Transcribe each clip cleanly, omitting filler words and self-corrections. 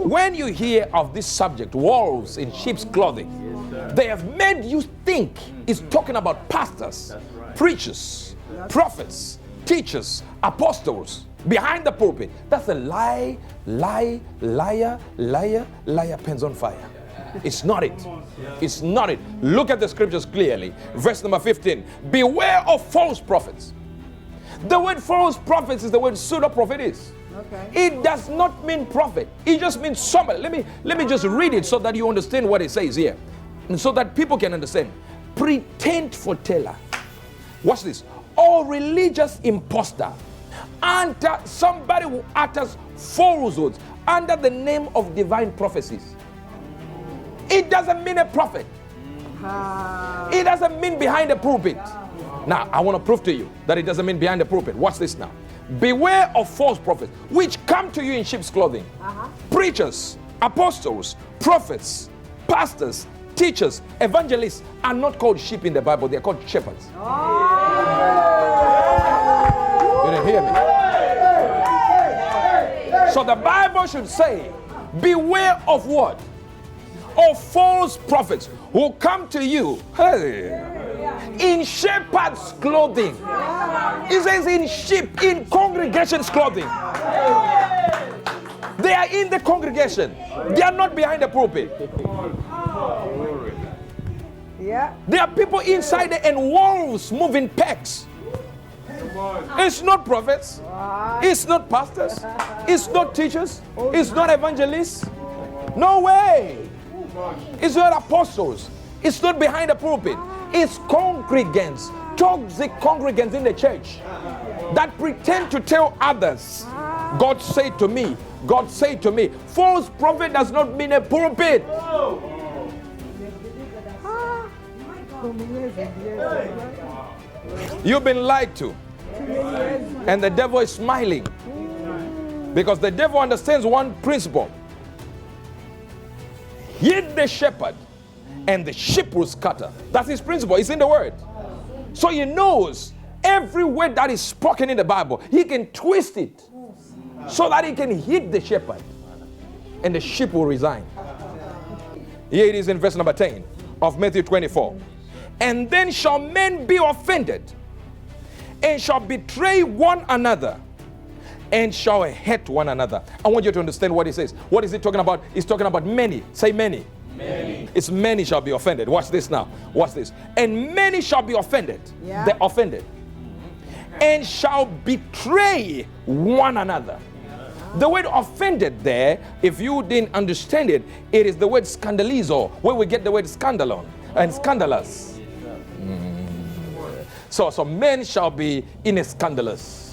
When you hear of this subject, wolves in sheep's clothing, they have made you think it's talking about pastors, preachers, prophets, teachers, apostles behind the pulpit. That's a lie, liar, pens on fire. It's not it. It's not it. Look at the scriptures clearly. Verse number 15. Beware of false prophets. The word false prophets is the word pseudo-prophet is. Okay. It does not mean prophet. It just means somebody. Let me just read it so that you understand what it says here. And so that people can understand. Pretend foreteller. Watch this. Or religious impostor. Somebody who utters falsehoods under the name of divine prophecies. It doesn't mean a prophet. It doesn't mean behind the pulpit. Now, I want to prove to you that it doesn't mean behind the pulpit. Watch this now. Beware of false prophets, which come to you in sheep's clothing. Preachers, apostles, prophets, pastors, teachers, evangelists are not called sheep in the Bible. They are called shepherds. You didn't hear me. So the Bible should say, beware of what? Of false prophets who come to you in shepherd's clothing. It says in sheep, in congregation's clothing. They are in the congregation. They are not behind the pulpit. There are people inside there and wolves moving packs. It's not prophets. It's not pastors. It's not teachers. It's not evangelists. No way. It's not apostles. It's not behind the pulpit. It's congregants, toxic congregants in the church that pretend to tell others, God said to me, God said to me. False prophet does not mean a pulpit. You've been lied to. And the devil is smiling. Because the devil understands one principle. Hit the shepherd and the sheep will scatter. That's his principle. It's in the word. So he knows every word that is spoken in the Bible, he can twist it so that he can hit the shepherd and the sheep will resign. Here it is in verse number 10 of Matthew 24. And then shall men be offended and shall betray one another and shall hate one another. I want you to understand what he says. What is he talking about? He's talking about many. Say many. Many. It's many shall be offended. Watch this now. Watch this. And many shall be offended. Yeah. They're offended. And shall betray one another. The word offended there, if you didn't understand it, it is the word scandalizo, where we get the word scandalon and scandalous. So men shall be in a scandalous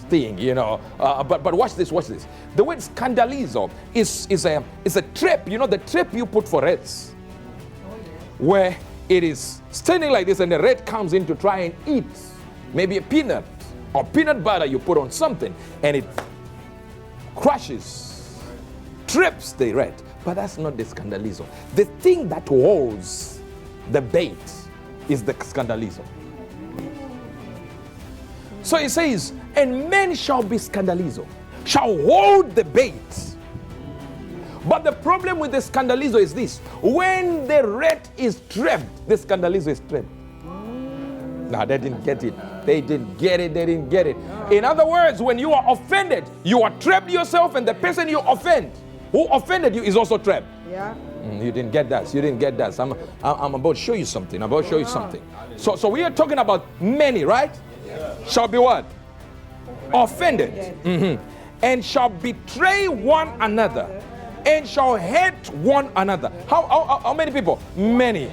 thing, you know. But watch this, watch this. The word scandalizo is a trap, you know, the trap you put for rats, where it is standing like this and the rat comes in to try and eat maybe a peanut or peanut butter you put on something and it crushes, trips the rat. But that's not the scandalizo. The thing that holds the bait is the scandalizo. So it says, and men shall be scandalizo, shall hold the bait. But the problem with the scandalizo is this: when the rat is trapped, the scandalizo is trapped. No, they didn't get it. They didn't get it. They didn't get it. In other words, when you are offended, you are trapped yourself, and the person you offend, who offended you, is also trapped. Yeah. You didn't get that. You didn't get that. So I'm about to show you something. I'm about to show you something. So we are talking about many, right? Shall be what? Offended. Mm-hmm. And shall betray one another. And shall hate one another. How many people? Many.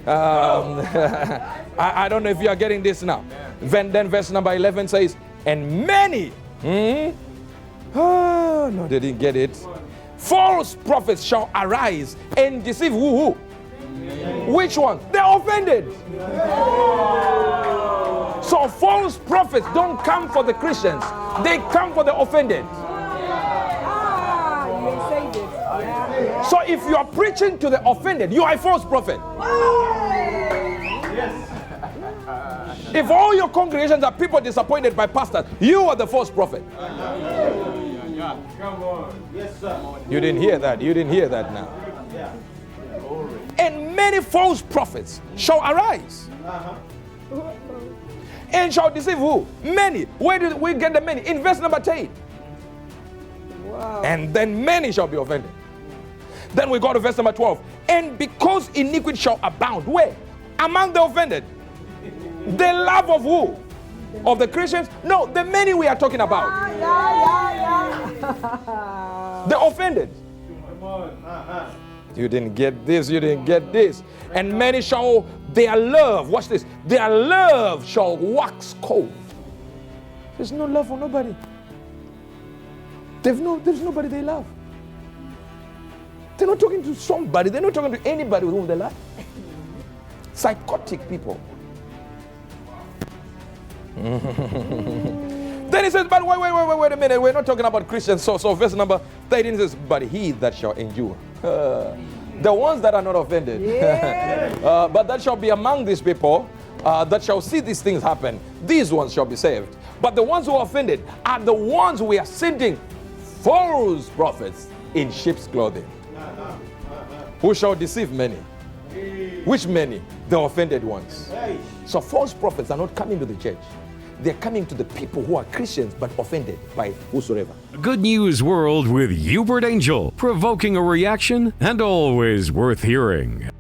I don't know if you are getting this now. Then verse number 11 says, and many. Oh, no, they didn't get it. False prophets shall arise and deceive who? Which one? They're offended. So false prophets don't come for the Christians. They come for the offended. So if you are preaching to the offended, you are a false prophet. If all your congregations are people disappointed by pastors, you are the false prophet. Come on. Yes, sir. You didn't hear that. You didn't hear that now. Yeah. And many false prophets shall arise. And shall deceive who? Many. Where did we get the many? In verse number 10. Wow. And then many shall be offended. Then we go to verse number 12. And because iniquity shall abound. Where? Among the offended. The love of who? Of the Christians? No, the many we are talking about. The offended. You didn't get this, you didn't get this. And many shall, their love, watch this, their love shall wax cold. There's no love for nobody. There's nobody they love. They're not talking to somebody, they're not talking to anybody with whom they love. Psychotic people. Then he says, but wait a minute, we're not talking about Christians. So verse number 13 says, but he that shall endure. The ones that are not offended. Yeah. But that shall be among these people that shall see these things happen. These ones shall be saved. But the ones who are offended are the ones we are sending false prophets in sheep's clothing. Who shall deceive many. Which many? The offended ones. So false prophets are not coming to the church. They're coming to the people who are Christians but offended by whosoever. Good News World with Uebert Angel, provoking a reaction and always worth hearing.